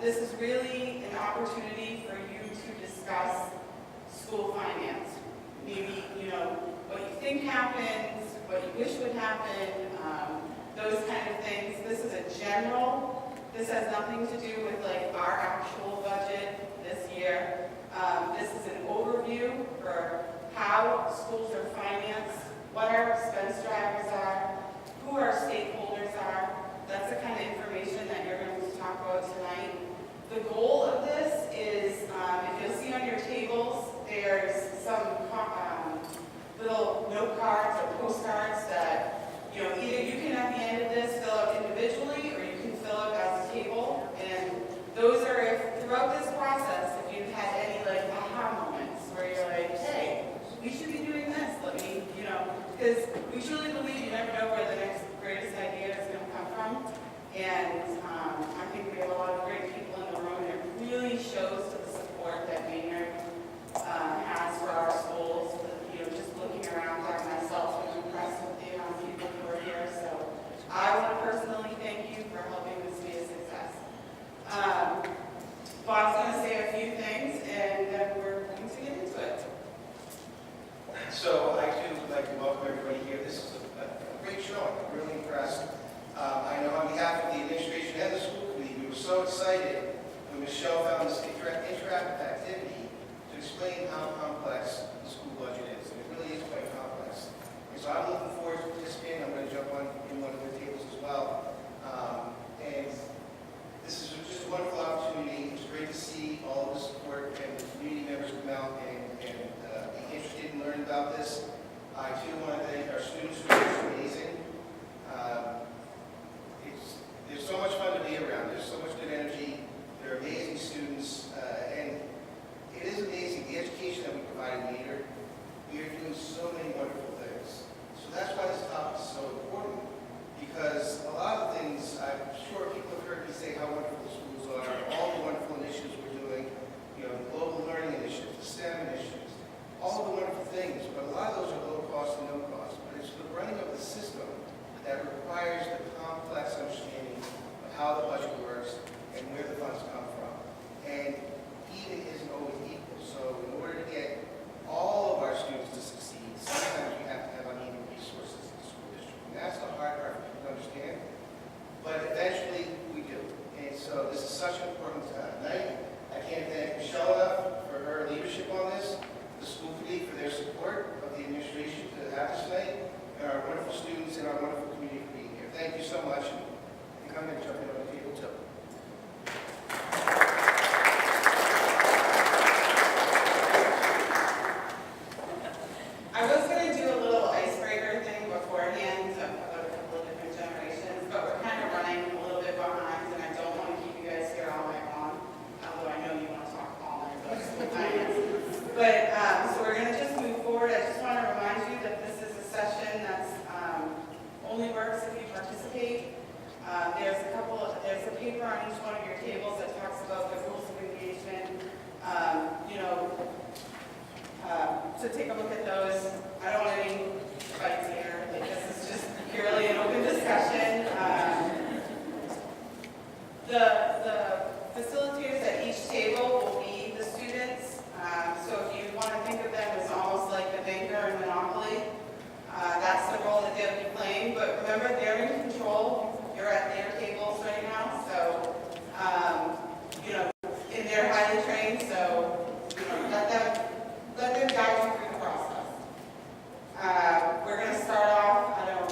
This is really an opportunity for you to discuss school finance. Maybe, what you think happens, what you wish would happen, those kind of things. This is a general. This has nothing to do with like our actual budget this year. This is an overview for how schools are financed, what our expense drivers are, who our stakeholders are. That's the kind of information that you're going to talk about tonight. The goal of this is, if you'll see on your tables, there's some little note cards or postcards that, either you can at the end of this fill out individually or you can fill out as a table. And those are, if throughout this process, if you've had any like aha moments where you're like, hey, we should be doing this, let me, because we truly believe you never know where the next greatest idea is going to come from. And I think we have a lot of great people in the room, and it really shows to the support that Maynard has for our schools. Just looking around at myself, I'm impressed with the amount of people who are here. So I want to personally thank you for helping this be a success. Bob's going to say a few things, and then we're going to get into it. So I too would like to welcome everybody here. This is a great show. I'm really impressed. I know on behalf of the administration and the school committee, we were so excited when Michelle found this interactive activity to explain how complex the school budget is. And it really is quite complex. And so I'm looking forward to participating. I'm going to jump on in one of the tables as well. And this is just a wonderful opportunity. It's great to see all of the support and the community members come out and be interested in learning about this. I too want to thank our students who are just amazing. There's so much fun to be around. There's so much good energy. They're amazing students. And it is amazing, the education that we provide in Maynard. We are doing so many wonderful things. So that's why this topic is so important. Because a lot of things, I'm sure people have heard me say how wonderful the schools are, all the wonderful initiatives we're doing, the global learning initiatives, the STEM initiatives, all the wonderful things, but a lot of those are low cost and no cost. But it's the running of the system that requires the complex understanding of how the budget works and where the funds come from. And even isn't always equal. So in order to get all of our students to succeed, sometimes we have to have uneven resources in the school district. And that's the hard part for people to understand. But eventually we do. And so this is such an important night. I can't thank Michelle enough for her leadership on this, the school committee for their support of the administration to have this night, and our wonderful students and our wonderful community for being here. Thank you so much. And I think I'm going to jump in on the table too. I was going to do a little icebreaker thing beforehand about a couple of different generations, but we're kind of running a little bit behind, and I don't want to keep you guys here all night long, although I know you want to talk all night about school finance. But, so we're going to just move forward. I just want to remind you that this is a session that's only works if you participate. There's a paper on each one of your tables that talks about the rules of engagement. So take a look at those. I don't want any fights here. This is just purely an open discussion. The facilitators at each table will be the students. So if you want to think of them as almost like the banker in Monopoly, that's the role that they'll be playing. But remember, they're in control. You're at their tables right now. So, and they're highly trained. So, let them guide you through the process. We're going to start off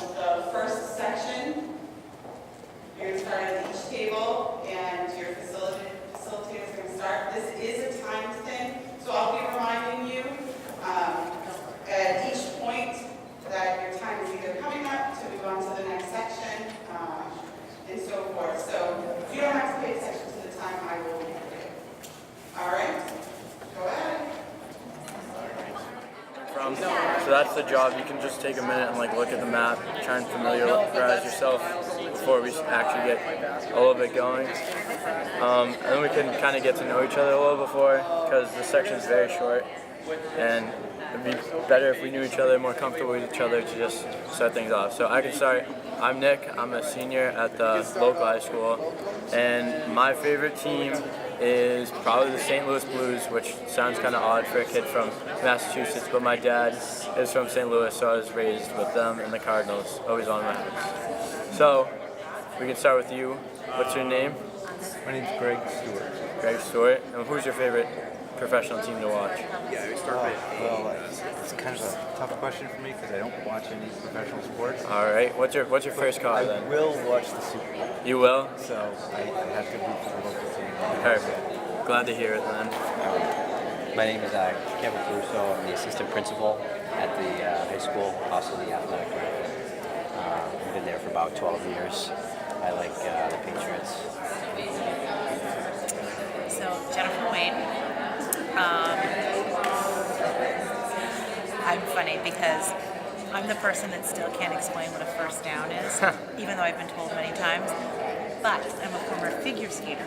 the first section. You're going to start at each table, and your facilitator is going to start. This is a timed thing, so I'll be reminding you at each point that your time is either coming up to move on to the next section, and so forth. So you don't have to pay attention to the time. I will be for you. All right, go ahead. So that's the job. You can just take a minute and look at the map, try and familiarize yourself before we actually get a little bit going. And then we can kind of get to know each other a little before, because the section is very short. and it'd be better if we knew each other, more comfortable with each other to just start things off. So I can start. I'm Nick. I'm a senior at the local high school, and my favorite team is probably the St. Louis Blues, which sounds kind of odd for a kid from Massachusetts, but my dad is from St. Louis, so I was raised with them, and the Cardinals, always on my house. So we can start with you. What's your name? My name's Greg Stewart. Greg Stewart. And who's your favorite professional team to watch? It's kind of a tough question for me because I don't watch any professional sports. All right. What's your first call I then? will watch the Super Bowl, You will? so I have to root for the local team. Perfect. Glad to hear it then. My name is Kevin Caruso. I'm the assistant principal at the high school, also the athletic director. I've been there for about 12 years. I like the Patriots. So Jennifer Wayne. I'm funny because I'm the person that still can't explain what a first down is, even though I've been told many times. But I'm a former figure skater.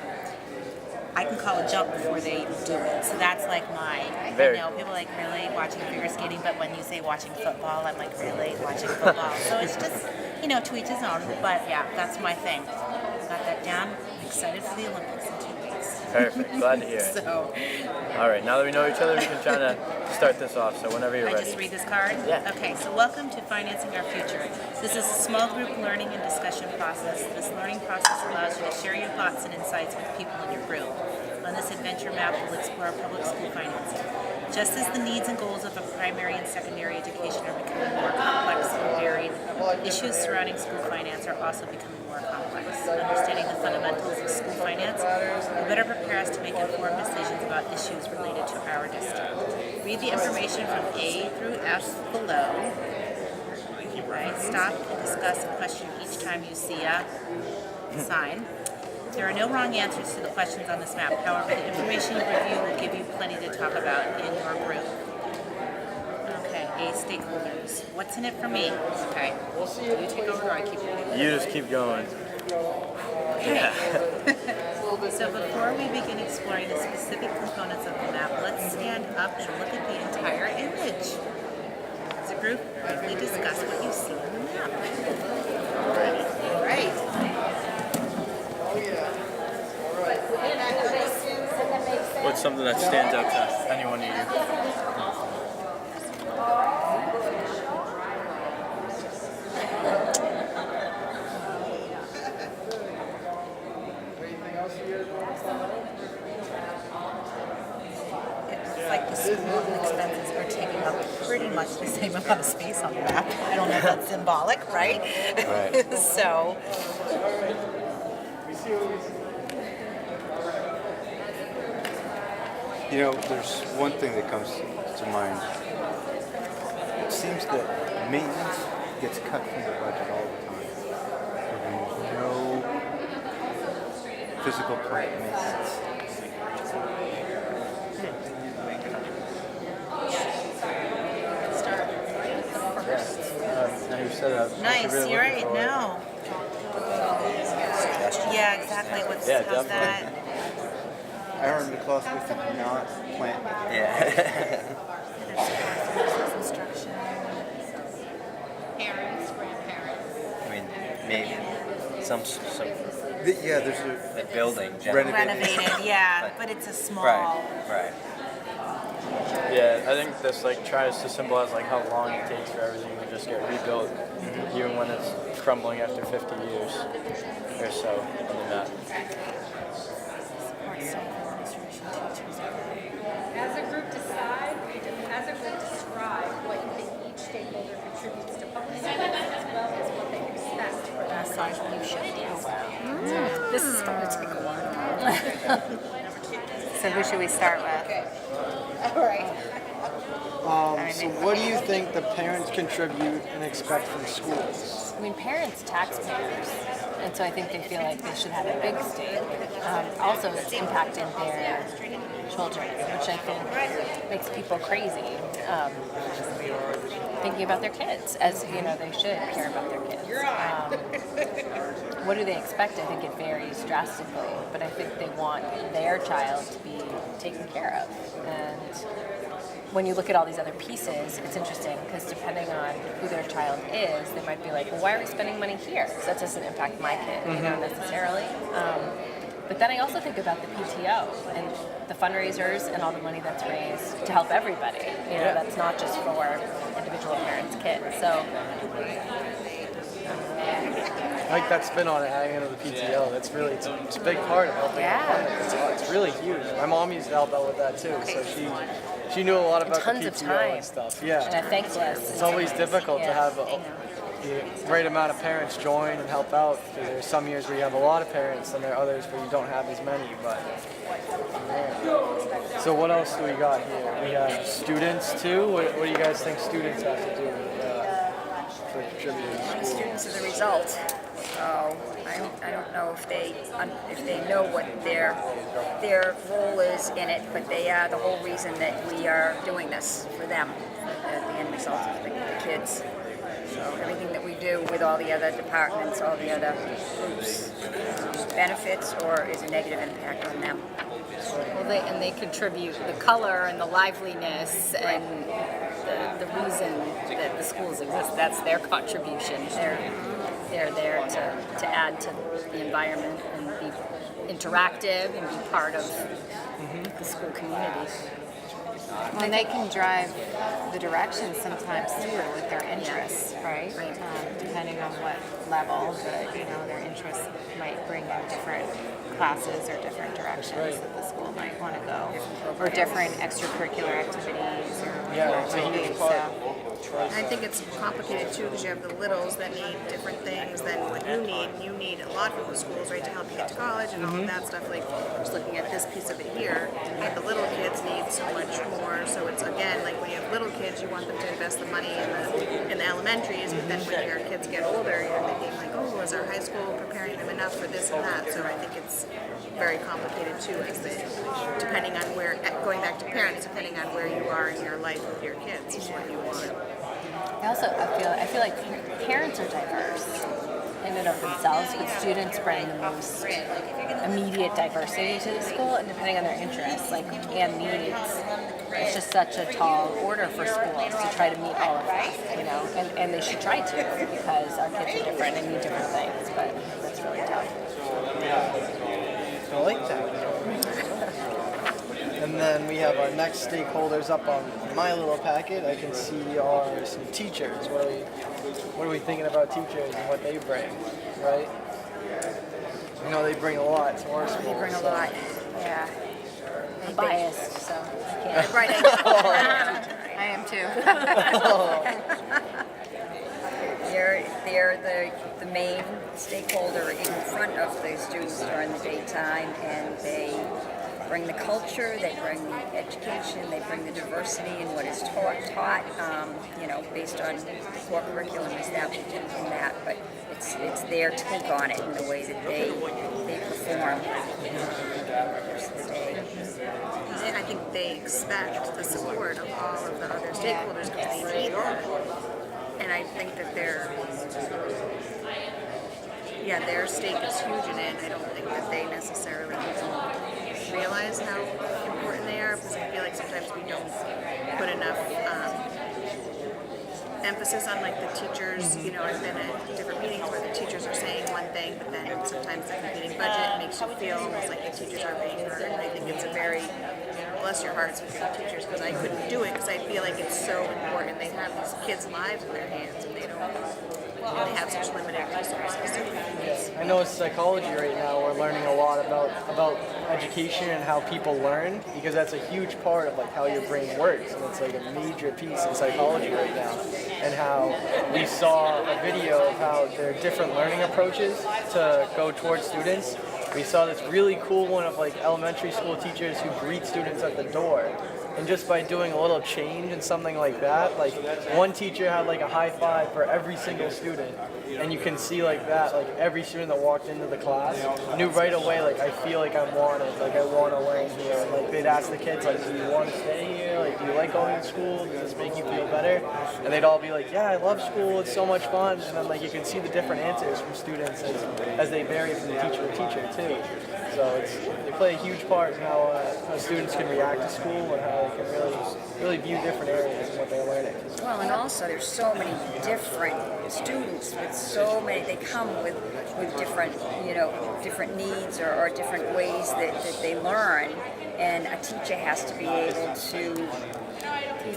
I can call a jump before they do it. So that's like Very. people like really watching figure skating, but when you say watching football, I'm like really watching football. So it's just, to each his own. But yeah, that's my thing. Got that down. I'm excited for the Olympics in 2 weeks. Perfect. Glad to hear it. So All right. Now that we know each other, we can try to start this off. So whenever you're I ready. just read this card? Yeah. Okay, so welcome to Financing Our Future. This is a small group learning and discussion process. This learning process allows you to share your thoughts and insights with people in your group. On this adventure map, we'll explore public school financing. Just as the needs and goals of a primary and secondary education are becoming more complex and varied, issues surrounding school finance are also becoming more complex. Understanding the fundamentals of school finance will better prepare us to make informed decisions about issues related to our district. Read the information from A through F below. Right, stop and discuss a question each time you see a sign. There are no wrong answers to the questions on this map. However, the information you review will give you plenty to talk about in your group. Okay, A, stakeholders. What's in it for me? Okay, you take over or I keep going? You just keep going. Okay. So before we begin exploring the specific components of the map, let's stand up and look at the entire image. As a group, briefly discuss what you see on the map. All right. What's something that stands out to anyone of you? It's like the school expenses are taking up pretty much the same amount of space on the map. I don't know if that's symbolic, right? Right. So, There's one thing that comes to mind. It seems that maintenance gets cut from the budget all the time. There's no physical plant maintenance. Now you said that. nice, Really you're looking right, for it. no. Yeah, exactly. Yeah, How's definitely. that? I learned the class with the not plant. Instruction. Parents, grandparents. I mean, maybe some Yeah, there's a the building. generally. Renovated, yeah, but it's a small. Right. Yeah, I think this tries to symbolize how long it takes for everything to just get rebuilt, even when it's crumbling after 50 years or so on the map. Support staff administration, teachers. As a group describe what you think each stakeholder contributes to public schools as well as what they expect for that Massage you should. This is going to take a while. So who should we start with? All right. So what do you think the parents contribute and expect from schools? I mean, parents, taxpayers, and so I think they feel like they should have a big stake. Also, it's impacting their children, which I think makes people crazy. Thinking about their kids, as they should care about their kids. What do they expect? I think it varies drastically, but I think they want their child to be taken care of, and when you look at all these other pieces, it's interesting because depending on who their child is, they might be like, well, why are we spending money here? Because that doesn't impact my kid, you know, necessarily. But then I also think about the PTO and the fundraisers and all the money that's raised to help everybody. You know, that's not just for individual parents' kids. So, Like that spin on it, hanging on the PTO. That's really it's a big part of helping. Yeah. It's really huge. My mom used to help out with that too, so she knew a lot about tons the of PTO time. and stuff. Yeah. and a thankless. It's always difficult to have the right amount of parents join and help out. Because there's some years where you have a lot of parents, and there are others where you don't have as many. But yeah. So what else do we got here? We have students too. What do you guys think students have to do for contributing to school? Students are the result. So I don't know if they know what their role is in it, but they are the whole reason that we are doing this for them, the end result of the kids. So everything that we do with all the other departments, all the other groups, benefits or is a negative impact on them. Well, they contribute the color and the liveliness and the reason that the schools exist. That's their contribution. They're there to add to the environment and be interactive and be part of the school community. And they can drive the direction sometimes too with their interests, right? Depending on what level, their interests might bring in different classes or different directions that the school might want to go, or different extracurricular activities or activities. I think it's complicated too because you have the littles that need different things than what you need. You need a lot from the schools, right, to help you get to college and all of that stuff. Like just looking at this piece of it here, and the little kids need so much more. So it's again like when you have little kids, you want them to invest the money in the elementaries, but then when your kids get older, you're thinking like, oh, is our high school preparing them enough for this and that? So I think it's very complicated too, depending on where, going back to parents, depending on where you are in your life with your kids is what you want. I feel like parents are diverse in and of themselves, but students bring the most immediate diversity to the school, and depending on their interests, and needs, it's just such a tall order for schools to try to meet all of that, and they should try to because our kids are different and need different things, but that's really tough. I like that. And then we have our next stakeholders up on my little packet. I can see are some teachers. What are we thinking about teachers and what they bring, right? They bring a lot to our school. They bring a lot, yeah. I'm biased, so I can't. Right, I am too. They're the main stakeholder in front of the students during the daytime, and they bring the culture, they bring the education, they bring the diversity in what is taught, based on the core curriculum established in that, but it's their take on it in the way that they perform. I think they expect the support of all of the other stakeholders because they need them. And I think that their stake is huge in it. I don't think that they necessarily realize how important they are because I feel like sometimes we don't put enough emphasis on the teachers. I've been at different meetings where the teachers are saying one thing, but then sometimes the competing budget makes you feel almost like the teachers are being heard. And I think it's a very bless your hearts with your teachers because I couldn't do it because I feel like it's so important. They have these kids' lives in their hands and they have such limited resources. I know in psychology right now we're learning a lot about education and how people learn because that's a huge part of how your brain works, and it's a major piece in psychology right now. And how we saw a video of how there are different learning approaches to go towards students. We saw this really cool one of elementary school teachers who greet students at the door. And just by doing a little change and something like that, one teacher had a high five for every single student. And you can see every student that walked into the class knew right away, I feel like I'm wanted, I want to learn here. And they'd ask the kids, do you want to stay here? Do you like going to school? Does this make you feel better? And they'd all be yeah, I love school, it's so much fun. And then you can see the different answers from students as they vary from teacher to teacher too. So they play a huge part in how students can react to school and how they can really view different areas and what they're learning. Well, and also there's so many different students with so many, they come with different, different needs or different ways that they learn, and a teacher has to be able to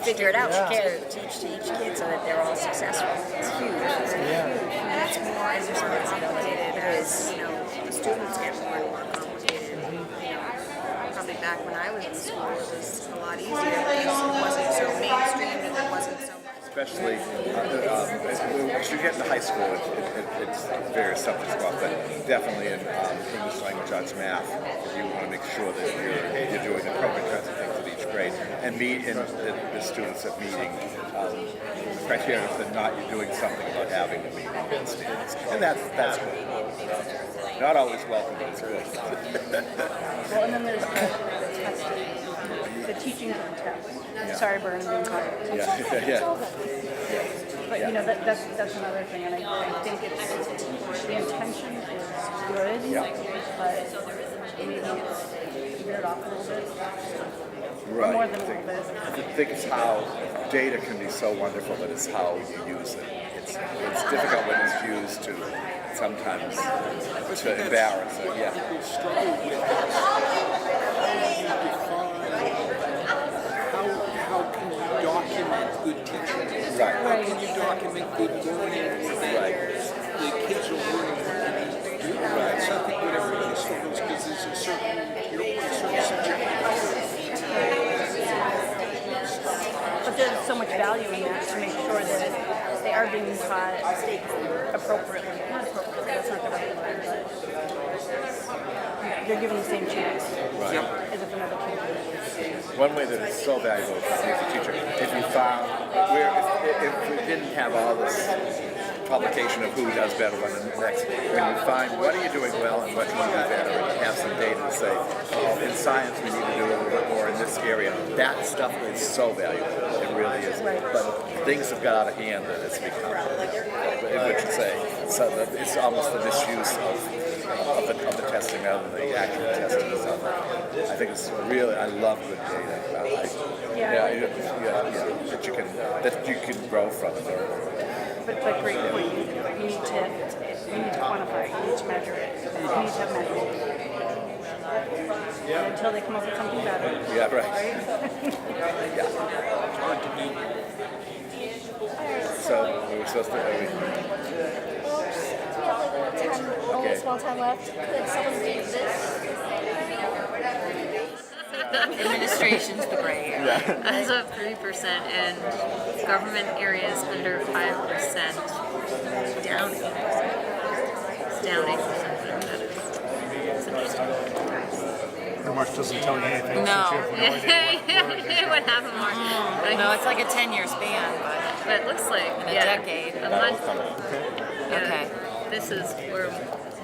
figure it out to teach to each kid so that they're all successful. It's huge. It's huge. And it's more and more complicated as, the students get more and more complicated. Probably back when I was in school, it was a lot easier because it wasn't so mainstreamed and there wasn't so much. Especially as you get into high school, it's various subjects about, but definitely in English language arts, math, you want to make sure that you're doing the appropriate kinds of things at each grade, and the students are meeting the criteria that not you're doing something about having to meet the standards, and that's good. Not always welcome, but it's good. Well, and then there's the teaching contest. Sorry, Bern, I'm being caught. But that's another thing, and I think it's the intention is good, but maybe it's veered off a little bit. Right. More than a little bit. I think it's how data can be so wonderful, but it's how you use it. It's difficult when it's used to sometimes to embarrass it. Yeah. People struggle with how can you document good teaching? Right. How can you document good learning? The kids are learning what they need to do. Right. So I think what everybody struggles because there's a certain, you don't want a certain subject. But there's so much value in that to make sure that they are being taught appropriately. Not appropriately, that's not the right word, but you're given the same chance as if another kid is. One way that it's so valuable for me as a teacher, if you found, if we didn't have all this publication of who does better on the next, when you find what are you doing well and what can you do better, and have some data to say, oh, in science we need to do a little bit more in this area. That stuff is so valuable. It really is. But things have got out of hand that it's become, what you say, it's almost the misuse of the testing rather than the actual testing itself. I think it's really, I love good data. That you can grow from it. But great point. You need to quantify it. You need to measure it. You need to have measurement. Until they come up with something better. Yeah, right. So we were supposed to. Almost small time left. Could someone do this? Administration's the gray area. As of 3% and government areas under 5%, down 8%. It's down 8%. Whatever that is. It's interesting. Pretty much doesn't tell you anything. No. It would happen more. No, it's like a 10-year span, but it looks like in a decade. A month. Okay. This is where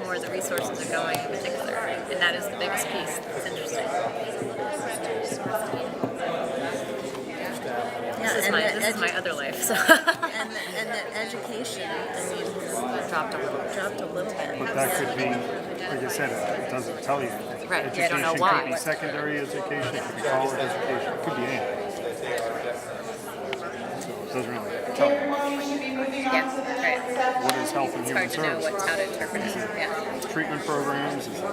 more of the resources are going in particular, and that is the biggest piece. It's interesting. This is my other life. So. and the education, dropped a little bit. But that could be, like I said, it doesn't tell you anything. Right, Education you don't know why. could be secondary education, it could be college education, it could be anything. So it doesn't really tell you. What is health and human It's hard to know services? how to interpret it. Yeah. Treatment programs, is it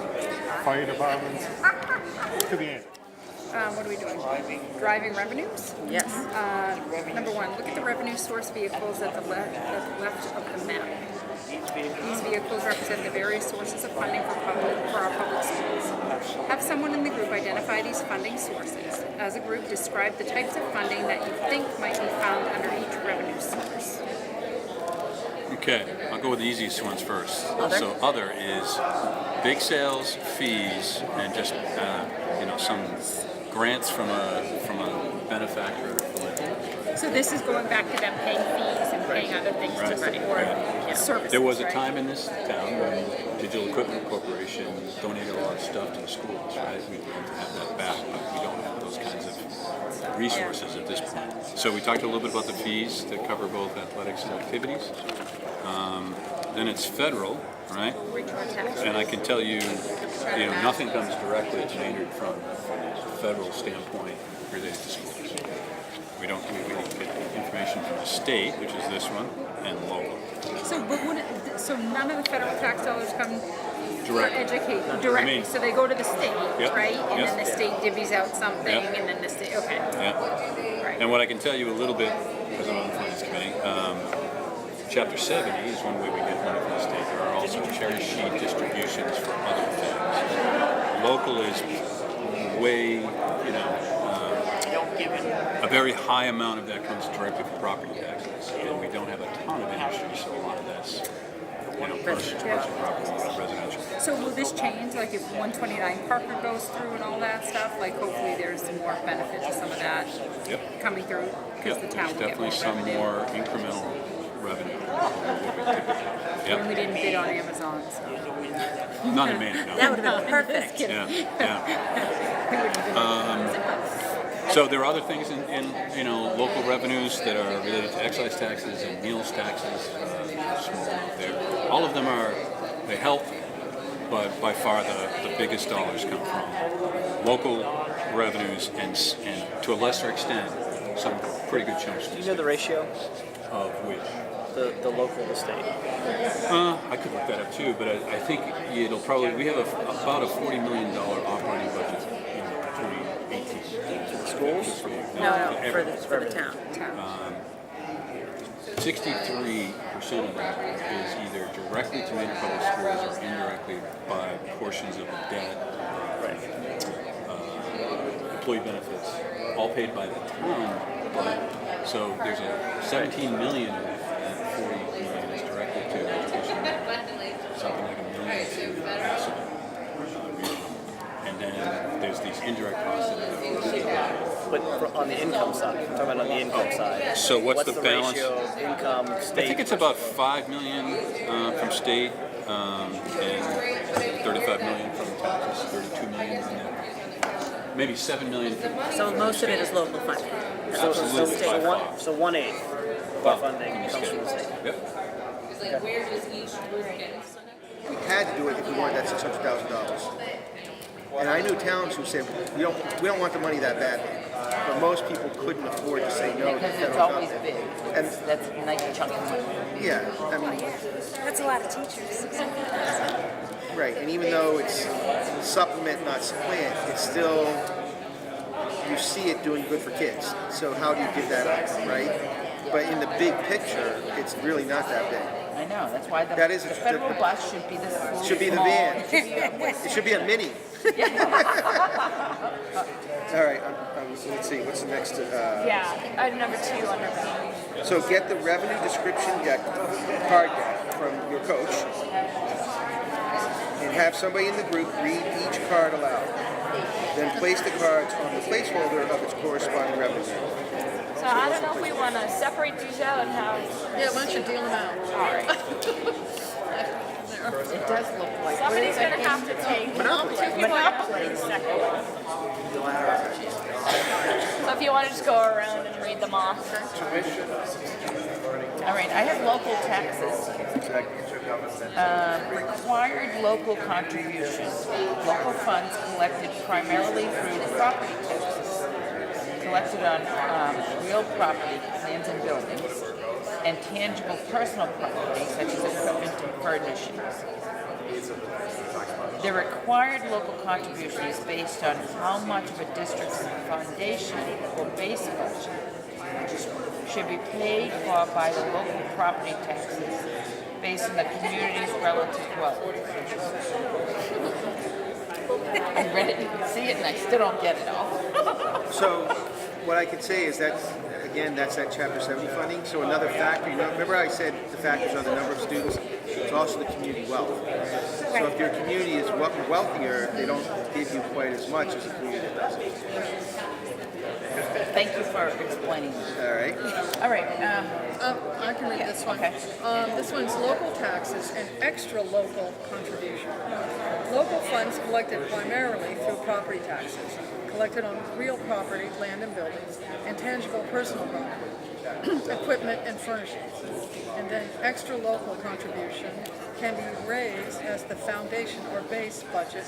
fire departments? It could be anything. What are we doing? Driving revenues? Yes. Number one, look at the revenue source vehicles at the left of the map. These vehicles represent the various sources of funding for our public schools. Have someone in the group identify these funding sources. As a group, describe the types of funding that you think might be found under each revenue source. Okay, I'll go with the easiest ones first. Other? So other is big sales, fees, and just some grants from a benefactor. So this is going back to them paying fees and paying other things to support services. There was a time in this town when Digital Equipment Corporation donated a lot of stuff to the schools, right? We'd like to have that back, but we don't have those kinds of resources at this point. So we talked a little bit about the fees that cover both athletics and activities. then it's federal, right? And I can tell you, nothing comes directly to Maynard from a federal standpoint related to schools. We get information from the state, which is this one, and local. So none of the federal tax dollars come Direct. for education directly. So they go to the state, Yep. right? And Yep. then the state divvies out something, Yep. and then the state. Okay. Yeah. Right. And what I can tell you a little bit, because I'm on the Finance Committee, Chapter 70 is one way we get money from the state. There are also cherry sheet distributions for other things. Local is way, a very high amount of that comes directly from property taxes, and we don't have a ton of industry, so a lot of that's, personal property, residential. So will this change, like if 129 Parker goes through and all that stuff? Like hopefully there's some more benefit to some of that coming through because the town will get Definitely more some revenue. more incremental revenue. And we didn't bid on Amazon, so. Not in Maine, no. That would have been perfect. So there are other things in local revenues that are related to excise taxes and meals taxes. Small. All of them they help, but by far the biggest dollars come from local revenues and to a lesser extent some pretty good chunks. Do you know the ratio of which? The local to state. I could look that up too, but I think it'll probably, we have about a $40 million operating budget in 2018. For the schools? For the town. 63% of that is either directly to Maynard Public Schools or indirectly by portions of the debt, employee benefits, all paid by the town. But so there's a 17 million of that 40 million is directly to education, something like $1 million to capacity. And then there's these indirect costs that are. But on the income side, I'm talking about on the income side. So what's the balance? Ratio of income, state? I think it's about $5 million from state and $35 million from taxes, $32 million from that. Maybe $7 million. So most of it is local funding. Absolutely. So 1/8 of our funding comes from the state. Yep. Where does each group get? We had to do it if we wanted that $600,000. And I knew towns who said, we don't want the money that badly. But most people couldn't afford to say no to Because it's federal always government. big. And That's a nice chunk of money. yeah, I mean, That's a lot of teachers. right. And even though it's supplement, not supplant, it's still, you see it doing good for kids. So how do you give that up, right? But in the big picture, it's really not that big. I know, that's why the That is federal bus should be this little should be the small- van. It should be a- It should be a mini. All right, let's see, what's the next? Item number 2 under that. So get the revenue description card deck from your coach and have somebody in the group read each card aloud. Then place the cards on the placeholder of its corresponding revenue. So I don't know if we want to separate these out and have. Yeah, why don't you deal them out? All right. It does look like. Somebody's going to have to take. Monopoly. Monopoly. Second one. So if you want to just go around and read them off. All right, I have local taxes. Required local contributions. Local funds collected primarily through property taxes. Collected on real property, lands and buildings, and tangible personal property such as equipment and furnishings. The required local contribution is based on how much of a district's foundation or base budget should be paid for by the local property taxes based on the community's relative wealth. I read it, you can see it, and I still don't get it all. So what I can say is that, again, that's that Chapter 70 funding. So another factor, remember I said the factors are the number of students, it's also the community wealth. So if your community is wealthier, they don't give you quite as much as a community that doesn't. Thank you for explaining. All right. All right. I can read this one. Okay. This one's local taxes and extra local contribution. Local funds collected primarily through property taxes, collected on real property, land and buildings, and tangible personal property, equipment and furnishings. And then extra local contribution can be raised as the foundation or base budget,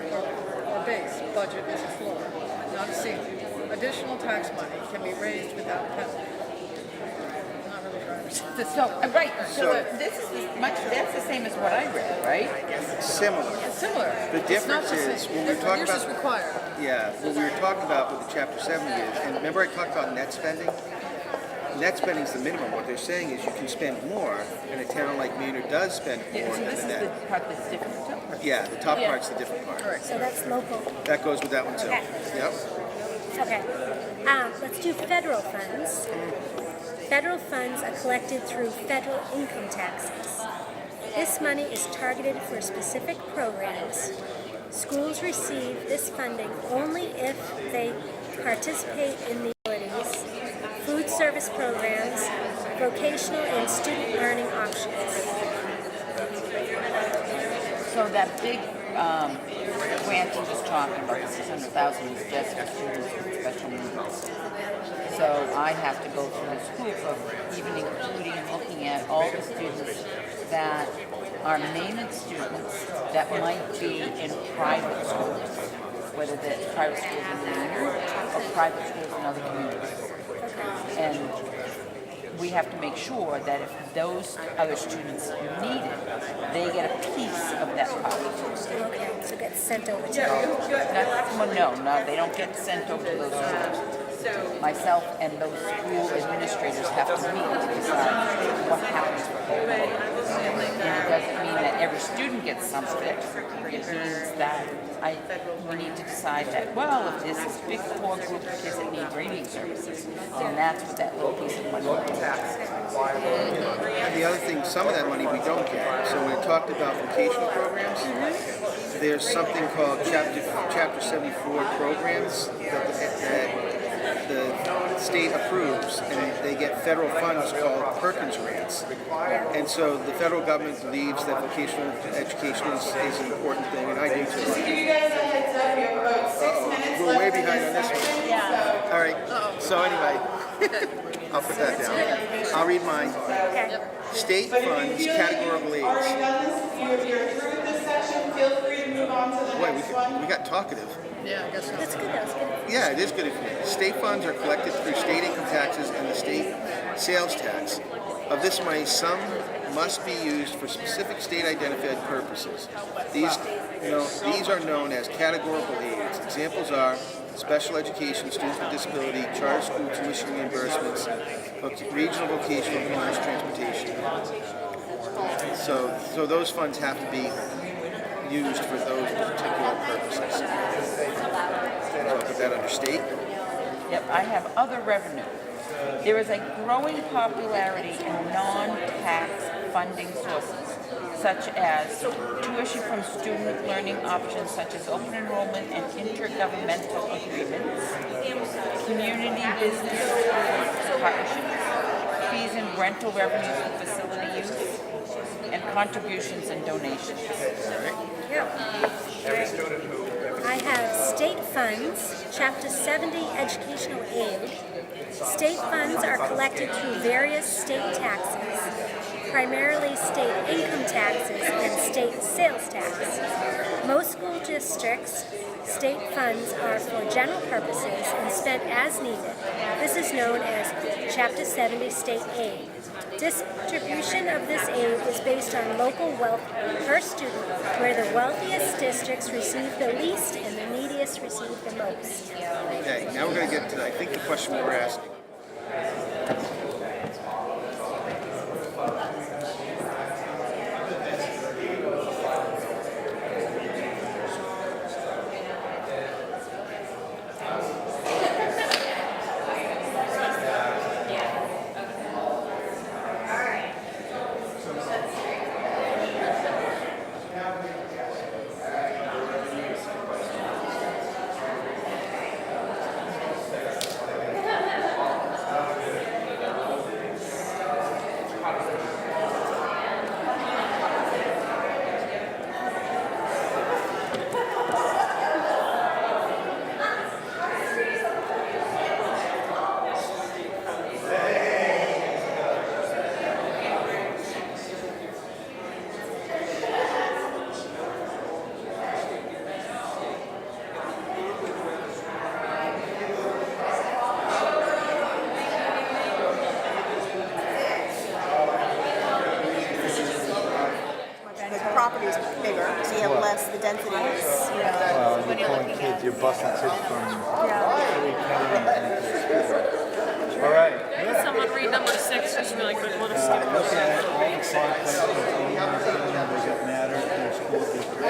or base budget is a floor, not a ceiling. Additional tax money can be raised without penalty. I'm not really trying to this. Right. This is that's the same as what I read, right? Similar. It's similar. The difference is when we talk yours is about required. yeah, what we were talking about with the Chapter 70 is, and remember I talked about net spending. Net spending is the minimum. What they're saying is you can spend more, and a town like Maynard does spend more So than this is that. the part that's different. Yeah, the top part's the different part. Correct. So that's local. That goes with that one too. Okay. Yep. Okay. Let's do federal funds. Federal funds are collected through federal income taxes. This money is targeted for specific programs. Schools receive this funding only if they participate in the utilities, food service programs, vocational and student learning options. So that big grant you was talking about, the 600,000 is just for students with special needs. So I have to go through this hoop of even including looking at all the students that are Maynard students that might be in private schools, whether that's private schools in Maynard or private schools in other communities. And we have to make sure that if those other students need it, they get a piece of that pie. Okay, so it gets sent over to No, they don't get sent over to those schools. Myself and those school administrators have to meet to decide what happens with them. And it doesn't mean that every student gets something. It means that we need to decide that, well, if there's this big core group of kids that need reading services, then that's what that little piece of money is. And the other thing, some of that money we don't get. So when we talked about vocational programs, there's something called Chapter 74 programs that the state approves, and they get federal funds called Perkins grants. And so the federal government believes that vocational education is an important thing, and I do too. Just to give you guys a heads up, you have about 6 minutes We're left. way behind on this one. Yeah. All right. So anyway, I'll put that down. I'll read mine. State funds categorical aids. Already done this, if you're through with this section, feel free to move on to the Boy, next one. we got talkative. Yeah, I guess so. That's good, that's good. Yeah, it is good information. State funds are collected through state income taxes and the state sales tax. Of this money, some must be used for specific state identified purposes. These are known as categorical aids. Examples are special education, students with disability, charter school tuition reimbursements, regional vocational and English transportation. So those funds have to be used for those particular purposes. So I'll put that under state. Yep, I have other revenue. There is a growing popularity in non-tax funding sources, such as tuition from student learning options such as open enrollment and intergovernmental agreements, community business partnerships, fees and rental revenues for facility use, and contributions and donations. I have state funds, Chapter 70 educational aid. State funds are collected through various state taxes, primarily state income taxes and state sales tax. Most school districts, state funds are for general purposes and spent as needed. This is known as Chapter 70 state aid. Distribution of this aid is based on local wealth per student, where the wealthiest districts receive the least and the neediest receive the most. Okay, now we're going to get to, I think, the question we were asking. you're busting kids from Philly County. All right. Can someone read number 6 just really quick? Little Look at all the side questions anyone's doing that get matter in their school district.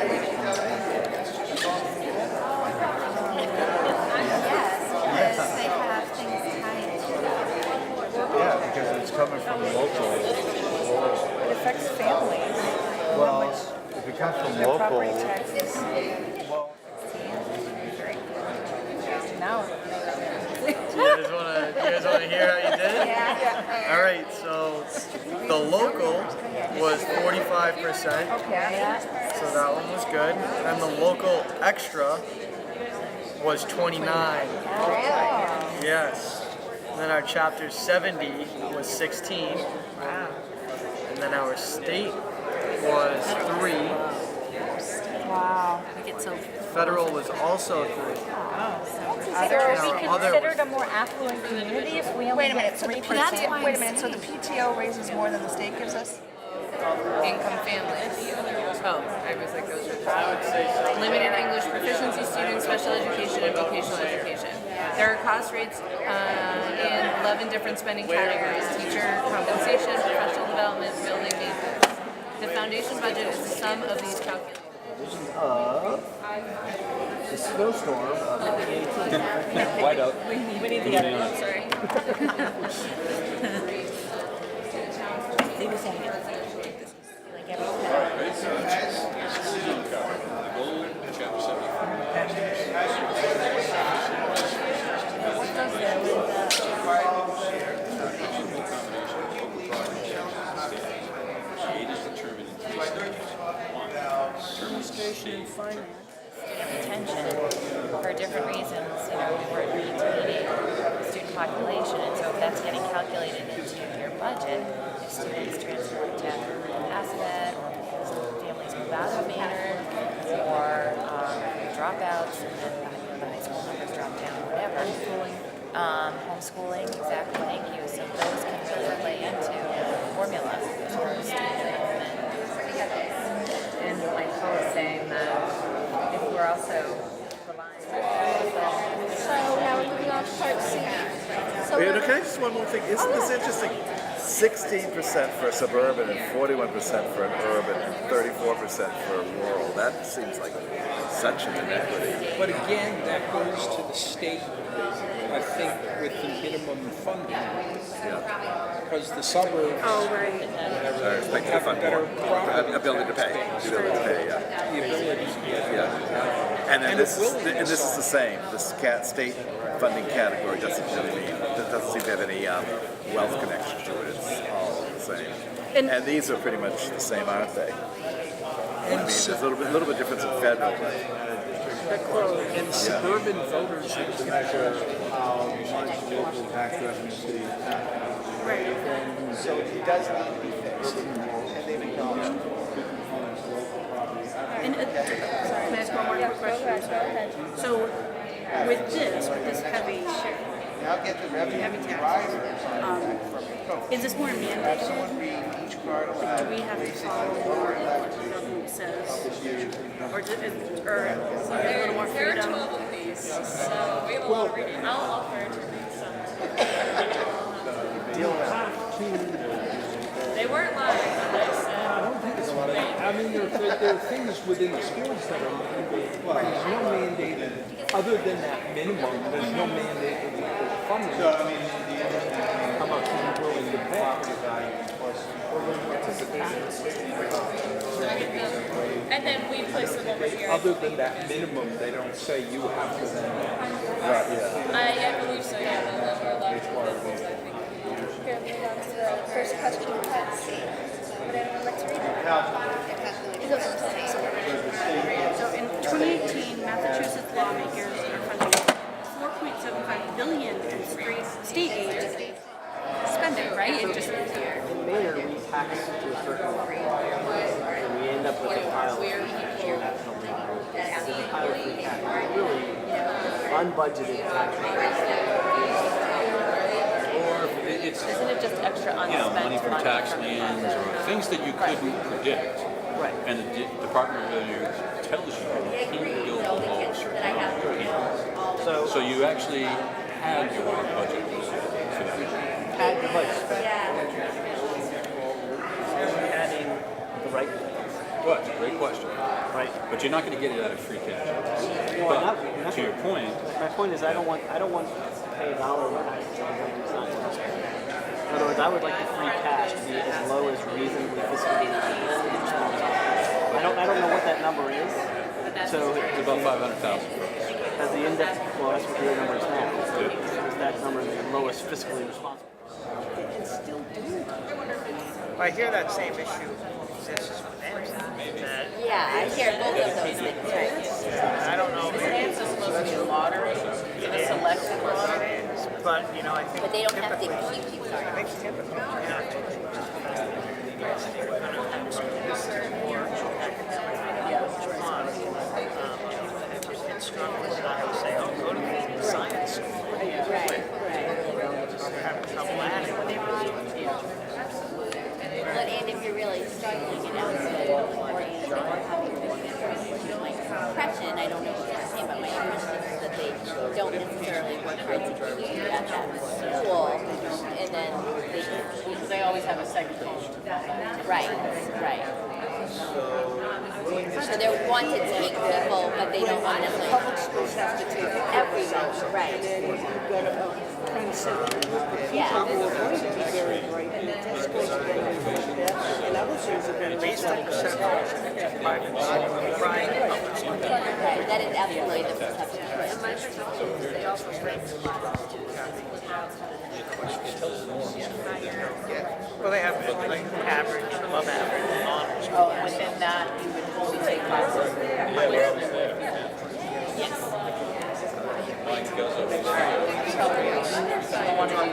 Yeah, because it's coming from local. It affects families. Well, if it comes from Their local, property taxes. Now. You guys want to hear how you did? Yeah. All right, so the local was 45%. Okay. So that one was good. And the local extra was 29. Yes. And then our chapter 70 was 16. Wow. And then our state was 3. Wow. We get so Federal was also 3. Are we considered a more affluent community if we only Wait a minute, so the get 3%? PTO, wait a minute, so the PTO raises more than the state gives us? income families. Oh, I was like, those are limited English proficiency students, special education, and vocational education. There are cost rates in 11 different spending categories: teacher compensation, professional development, building maintenance. The foundation budget is the sum of these calculations. The snowstorm of 2018. White out. We need to get it. I'm sorry. Administration and finance. Attention for different reasons, we're maintaining student population, and so if that's getting calculated into your budget, if students transfer to Assabet, or families move out of Maynard, or dropouts, and then the high school numbers drop down, whatever. Homeschooling, exactly, thank you. So those can really play into formula for student enrollment. And like Paul was saying that if we're also So now we're moving on to part C. So Wait, okay, just one more thing. Isn't this interesting? 16% for suburban and 41% for an urban and 34% for rural. That seems like such an inequity. But again, that goes to the state, I think, with the minimum funding. Yeah. Because the suburbs Have a better ability to pay. The ability to pay, yeah. The ability to pay. Yeah. And then this is the same. This state funding category doesn't seem to have any wealth connection to it. It's all the same. And these are pretty much the same, aren't they? I mean, there's a little bit difference in federal, but And suburban voters to measure how much local tax revenue city Right. So it does need to be fixed, and they've acknowledged it. And, sorry, can I ask one more quick question? So with this heavy share, Now get the revenue heavy tax, drivers from is this more mandated? Like, do we have to follow what the government says? Or is it a little more There are freedom? 12 of these, so we have a lot of reading. I'll offer to read some. They weren't lying when they said. I don't think it's a lot of. I mean, there are things within the schools that are mandated. There's no mandated, other than that minimum, there's no mandated funding. So, I mean, how much are you willing to pay? And then we place them over here. Other than that minimum, they don't say you have to then. I believe so, yeah, the lower level business, I think. Here, move on to the first question in part C. Would anyone like to read it? It goes to the next one. So in 2018, Massachusetts lawmakers are funding $4.75 billion in state aid spending, right? It just In Maynard, we tax to a certain level, and we end up with a pile of free cash in that company. There's a pile of free cash. It's really unbudgeted tax. Isn't it just extra unspent money from tax liens or things that you couldn't predict. Right. And the Department of Revenue tells you you can't build a wall a certain way. You can't So you actually had your budget for that. Had the budget. Adding the right thing. Good, great question. Right. But you're not going to get it out of free cash. No, But not to your point, my point is I don't want to pay $1 amount. In other words, I would like the free cash to be as low as reasonably fiscally responsible. I don't know what that number is. So it's about 500,000. As the index, well, that's what the number is now. Is that number the lowest fiscally responsible? I hear that same issue exists with Amazon. Yeah, I hear both of those things, right? I don't know. It's supposed to be a lottery, a selection lottery. But, you know, I think. But they don't have to keep I think typically, you have to struggling with that, I would say, oh, go to the science school. Right. They're having trouble at it when they really But and if you're really struggling, you know, or you know, like depression, I don't know what you're saying, but my impression is that they don't necessarily work hard to keep you at that school, and then They always have a second home. right. So they're wanted to take people, but they don't want to like public schools have to take everyone, right? Yeah. Right, that is absolutely the perception. Well, they have like average, above average, honors. Oh, within that, you would only take classes. Yes. One of you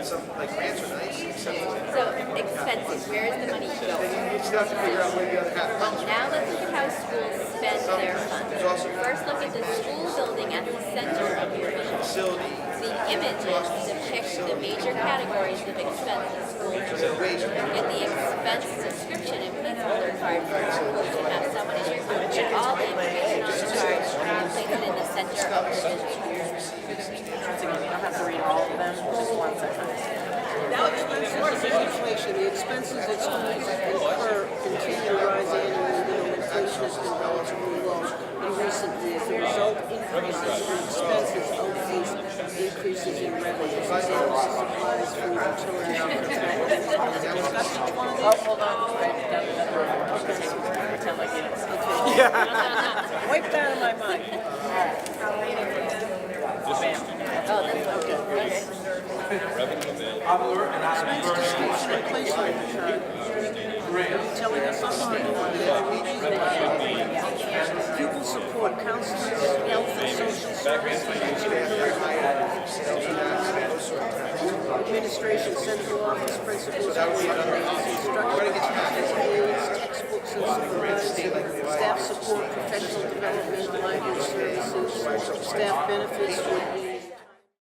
Some like grants are nice, except So expenses, where is the money going? you still have to figure out where the other half comes from. Now let's look at how schools spend their funds. First look at the school building at the center of your vision. The images depict the major categories of expenses schools get the expense subscription and placeholder card for schools to have someone in your group get all the information on the chart and place it in the center of the vision. Once again, you don't have to read all of them, just one section. Now inflation, the expenses that schools incur continue to rise annually, inflation has been relatively low in recent years. The result, increases in expenses outpace increases in revenue. Examples of supplies, food, utilities, Oh, hold on. Pretend like it is. Wipe that in my mind. Oh, that's okay. Telling us pupil support, counselors, health and social services, administration, central office principals, instructors, textbooks and supplies, staff support, professional development, language services, staff benefits would be